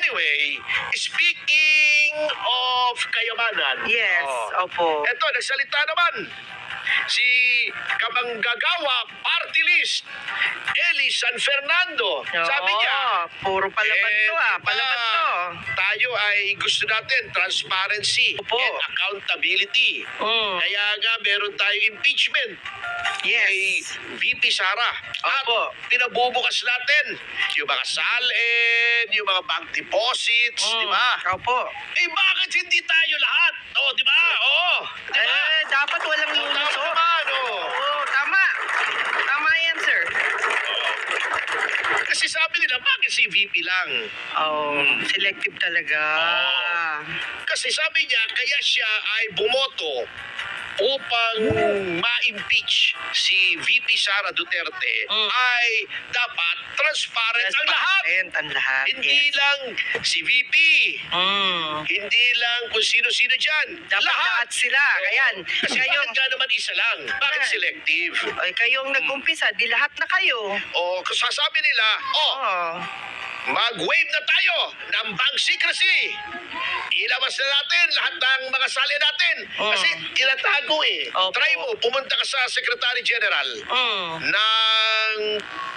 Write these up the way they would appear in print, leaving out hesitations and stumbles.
Anyway, speaking of kayamanan. Yes, opo. Eto, nagsalita naman si Kamanggagawa Party List, Eli San Fernando. Sabi niya, puro palaban to palaban to. Tayo ay gusto natin transparency Opo. and accountability. Kaya nga meron tayong impeachment kay Yes. VP Sara. Opo. At pinabubukas natin yung mga SALN, yung mga bank deposits, di ba? Opo. Eh bakit hindi tayo lahat? Di ba? Di ba? Dapat walang Tama luluso. naman, Tama. Tama yan, sir. Kasi sabi nila, bakit si VP lang? Selective talaga. Kasi sabi niya, kaya siya ay bumoto upang ma-impeach si VP Sara Duterte ay dapat transparent ang lahat. Ang lahat. Hindi lang si VP. Hindi lang kung sino-sino dyan. Dapat lahat sila. Ayan. Kasi bakit nga naman isa lang? Bakit selective? Ay, kayong nag-umpisa, di lahat na kayo. Sasabi nila, mag-waive na tayo ng bank secrecy. Ilabas na natin lahat ng mga sali natin. Kasi tinatago Opo. Try mo, pumunta ka sa Secretary General ng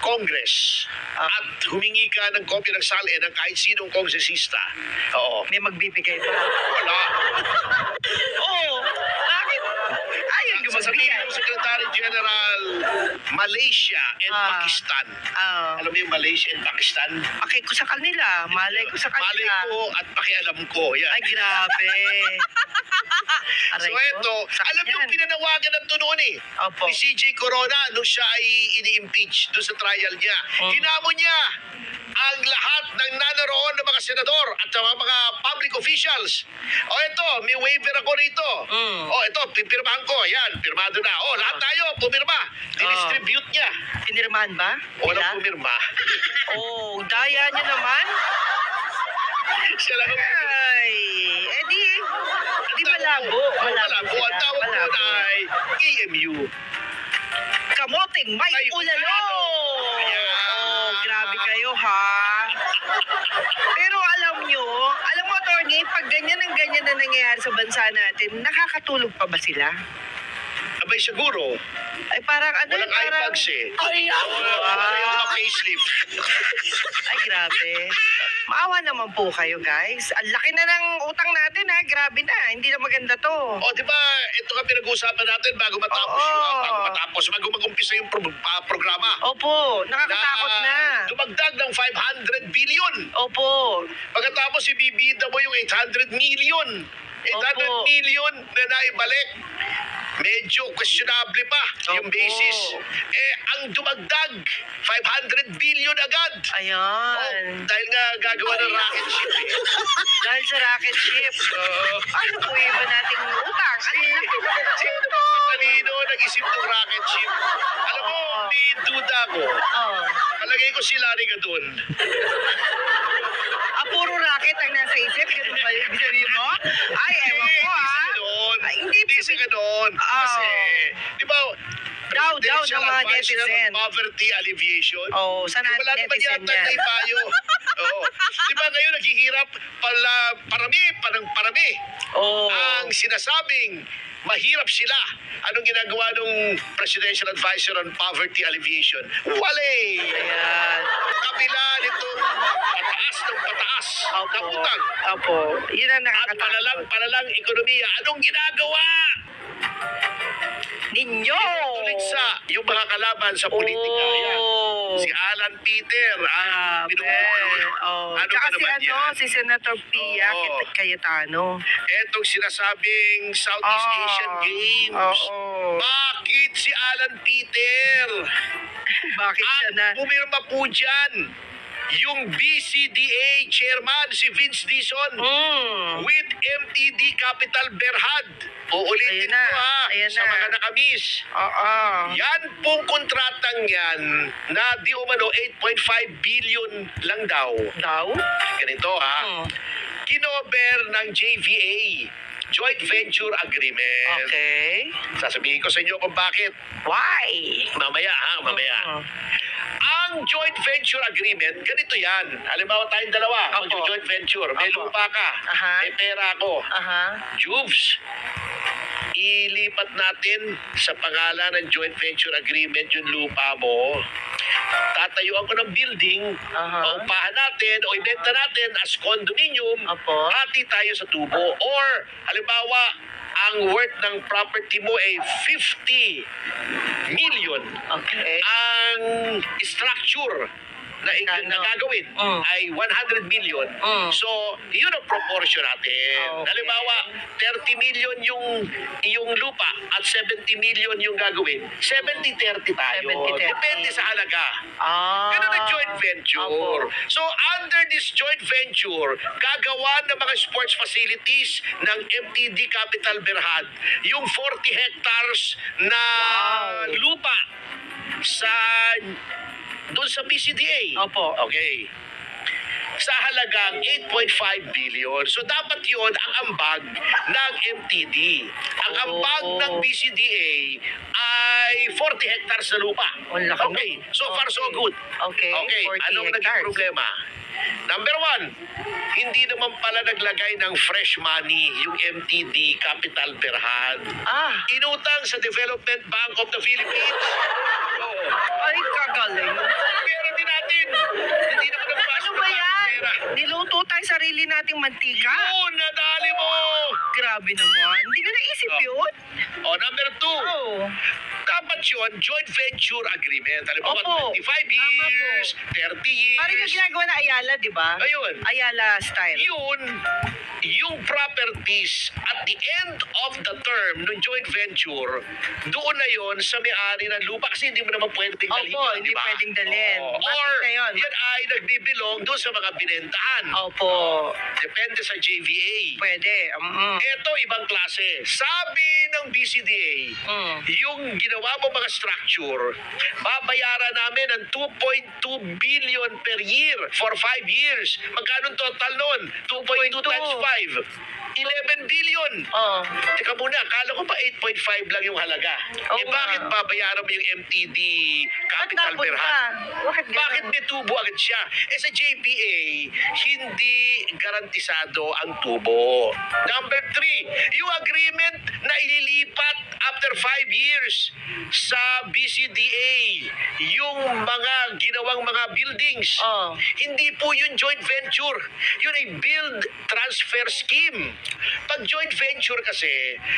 Congress at humingi ka ng kopya ng sali ng kahit sinong kongresista. May magbibigay ba? Wala. Bakit? Ayun, Sasabihin gumagbigay. ng Secretary General, Malaysia and Pakistan. Alam mo yung Malaysia and Pakistan? Pakay ko sa kanila. Malay ko sa kanila. Malay ko at pakialam ko. Yan. Ay, grabe. So ito, alam niyo pinanawagan ng noon Opo. ni CJ Corona nung siya ay ini-impeach doon sa trial niya. Hinamon niya ang lahat ng nanoroon ng mga senador at mga public officials. Ito, may waiver ako rito. Ito, pipirmahan ko. Yan, pirmado na. Lahat tayo, pumirma. Didistribute niya. Pinirmahan ba? Walang pumirma. Daya niyo naman. Siya lang ang Ay, di malabo. malabo. Ang tawag ko na ay EMU. Kamoting may May ulalo. Ayan. Grabe kayo, ha? Pero alam mo, attorney, pag ganyan ang ganyan na nangyayari sa bansa natin, nakakatulog pa ba sila? Abay siguro, Ay, parang ano, walang eyebags Wala yung mga facelift. Ay, grabe. Maawa naman po kayo, guys. Ang laki na ng utang natin, ha? Grabe na. Hindi na maganda to. Di ba, ito nga pinag-uusapan natin bago matapos, bago mag-umpisa yung programa. Opo, nakakatakot na. Dumagdag ng 500 billion. Opo. Pagkatapos ibibida mo yung 800 million. 800 Opo. million na naibalik. Medyo questionable pa yung Opo. basis. Ang dumagdag, 500 billion agad. Ayan. Dahil nga gagawa ng rocket ship. Dahil sa rocket ship. Ano po iba nating utang? Ang laki naman. Sino kanino nag-isip ng rocket ship? Alam mo, may duda ko. Palagay ko si Larry ka doon. Puro rocket ang nasa isip. Ganun ba yung ibig sabihin mo? Ay, ewan ko, ha? Ay, hindi Hindi ganon. Kasi, di ba, Daw Presidential ng mga Advisor on netizen. Poverty Alleviation. Sa Wala naman netizen yata yan. na ipayo. Di ba ngayon naghihirap parami. Ang sinasabing mahirap sila. Anong ginagawa ng Presidential Advisor on Poverty Alleviation? Wale! Ayan. Kabila nitong pataas na utang. Opo. Yun ang At nakakatakot. palalang ekonomiya. Anong ginagawa Ninyo! ulit sa yung mga kalaban sa politika? Yan. Si Alan Peter ang pinupuno. Ano Tsaka ba naman yan? si Senator Pia Cayetano. Etong sinasabing Southeast Asian Games. Bakit si Alan Peter? Bakit siya na? At pumirma po dyan yung BCDA chairman si Vince Dizon with MTD Capital Berhad. Uulitin Ayan na. ko Ayan sa na. mga nakamis. Yan pong kontratang yan na di umano 8.5 billion lang daw. Ganito Kinover ng JVA, Joint Venture Agreement. Okay. Sasabihin ko sa inyo kung bakit. Why? Mamaya. Ang joint venture agreement, ganito yan. Halimbawa tayong dalawa. Opo. joint venture. May Opo. lupa ka. Aha. May pera ako. Aha. Jubes, ilipat natin sa pangalan ng joint venture agreement yung lupa mo. Tatayuan ko ng building, Aha. paupahan natin o ibenta natin as condominium, Opo. hati tayo sa tubo. Or, halimbawa, ang worth ng property mo ay 50 million. Okay. Ang structure na Magkano? gagawin Mm. ay 100 million. Mm. So, yun ang proportion natin. Okay. Halimbawa, 30 million yung lupa at 70 million yung gagawin. 70-30 tayo. 70-30. Depende sa halaga. Ah. Ganun ang joint venture. Opo. So, under this joint venture, gagawa ng mga sports facilities ng MTD Capital Berhad yung 40 hectares na Wow. lupa sa doon sa PCDA. Opo. Okay. Sa halagang 8.5 billion. So dapat yun ang ambag ng MTD. Ang ambag Oh. ng PCDA ay 40 hectares na lupa. Ang laki. Okay. So far so Okay. good. Okay. Okay. 40 Anong naging hectares. problema? Number one, hindi naman pala naglagay ng fresh money yung MTD Capital Berhad. Ah. Inutang sa Development Bank of the Philippines. Oo. Ay, kagaling. Pera din natin. Hindi naman nagpasok Ano ba ng yan? pera. Niluto tayo sarili nating mantika? Yun, nadali mo. Grabe naman. Hindi ko naisip Oh. yun. O, number two, Oh. dapat yun, joint venture agreement. Halimbawa, Opo. 25 Tama years, po. 30 years. Parang yung ginagawa na Ayala, di ba? Ayun. Ayala style. Yun, yung properties at the end of the term ng joint venture, doon na yun sa may-ari ng lupa kasi hindi mo naman pwedeng dalhin. Opo, yun, hindi di ba? pwedeng dalhin. Oo. Matik Or, na yun. yan ay nagbibilong doon sa mga binentahan. Opo. Depende sa JVA. Pwede. Ito, ibang klase. Sabi ng BCDA, Mm. yung ginawa mo mga structure, babayaran namin ng 2.2 billion per year for 5 years. Magkano total nun? 2.2 times 5. 11 billion. Oh. Teka muna, akala ko pa 8.5 lang yung halaga. Oo Bakit nga. babayaran mo yung MTD Ba't Capital napon Berhad? ka? Bakit Bakit ganun? may tubo agad siya? Sa JPA, hindi garantisado ang tubo. Number 3, yung agreement na ililipat after 5 years sa BCDA, yung mga ginawang mga buildings. Oh. Hindi po yun joint venture. Yun ay build transfer scheme. Pag joint venture kasi,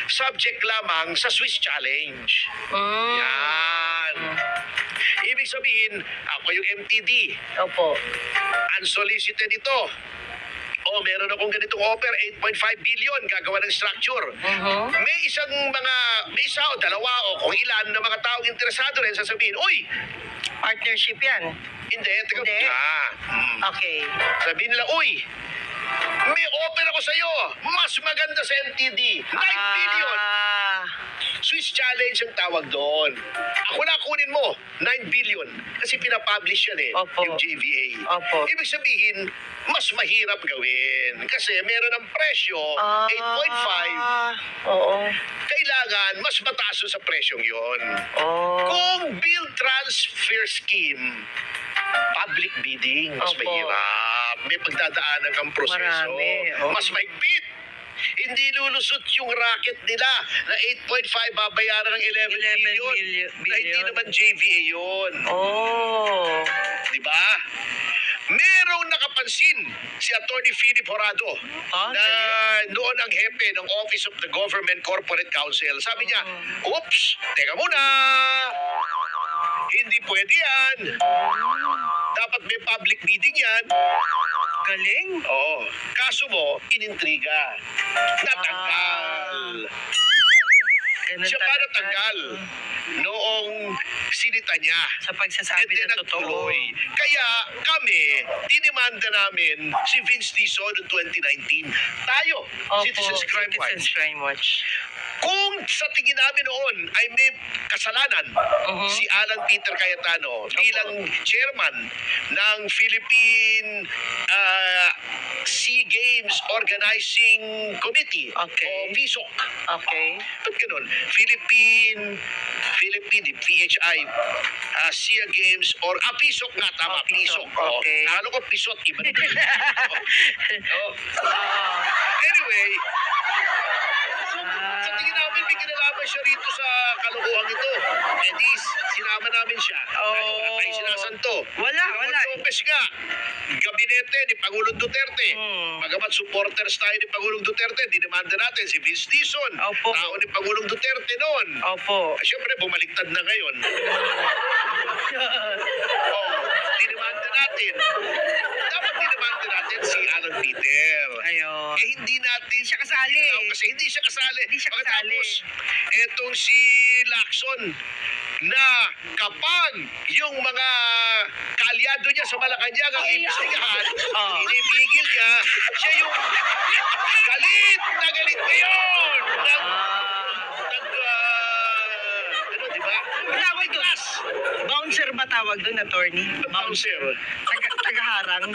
subject lamang sa Swiss Challenge. Mm. Yan. Ibig sabihin, ako yung MTD. Opo. Unsolicited ito. Oh, meron akong ganitong offer, 8.5 billion, gagawa ng structure. Mhm. May may isa o dalawa o kung ilan na mga taong interesado rin sasabihin, uy, Partnership yan. hindi, teka Hindi. muna. Okay. Sabihin nila, uy, may offer ako sa'yo, mas maganda sa MTD, 9 billion. Ah. Swiss Challenge ang tawag doon. Ako na kunin mo, 9 billion. Kasi pinapublish yan eh, Opo. yung JVA. Opo. Ibig sabihin, mas mahirap gawin. Kasi meron ng presyo, Ah. 8.5. Oo. Kailangan mas mataas doon sa presyong yon. Oh. Kung bill transfer scheme, public bidding, mas Opo. mahirap. May pagdadaanan kang proseso. Marami, oo. Mas mahigpit. Hindi lulusot yung racket nila na 8.5 babayaran ng 11 billion. Na hindi billion. naman JVA yun. Oh. Di ba? Merong nakapansin si Attorney Philip Horado Ah, na noon ang hepe ng Office of the Government Corporate Council. Sabi niya, oops, teka muna. Hindi pwede yan. Dapat may public bidding yan. Galing. Oo. Kaso mo, inintriga. Natanggal. Ganun Siya pa talaga. natanggal noong sinita niya. Sa pagsasabi Hindi ng totoo. nagtuloy. Kaya kami, dinimanda namin si Vince Dizon noong 2019. Tayo, Opo, Citizens Crime Watch. Citizens Crime Watch. Kung sa tingin namin noon ay may kasalanan si Alan Peter Cayetano bilang chairman ng Philippine Sea Games Organizing Committee Okay. o PHISOC. Okay. Ba't ganun? Philippine Philippine PHI SIA Games or PISOC nga, tama, Oh, PISOC, PISOC. okay. Ano ko PISOC, iba na. Oh. Oo. Anyway, sa tingin namin may kinalaman siya rito sa kalokohan ito. Eh di, sinama namin siya. Oh. Wala tayong sinasanto. Wala. Lopez nga, gabinete ni Pangulong Duterte. Magamat supporters tayo ni Pangulong Duterte, dinimanda natin si Vince Dizon. Opo. Tao ni Pangulong Duterte noon. Opo. Siyempre, bumaliktad na ngayon. Dinimanda natin. Dapat dinimanda natin si Alan Peter. Ayun. Eh, hindi natin Hindi siya kasali. Kasi hindi siya kasali. Hindi siya Pagkatapos, etong si Lacson na kapag yung mga kaalyado niya sa Malacanang ang imbestigahan, Oh. inipigil niya, siya yung galit na galit ngayon. Ano, di ba? Tawag doon. Bouncer ba tawag doon, attorney? Bouncer. Tagaharang.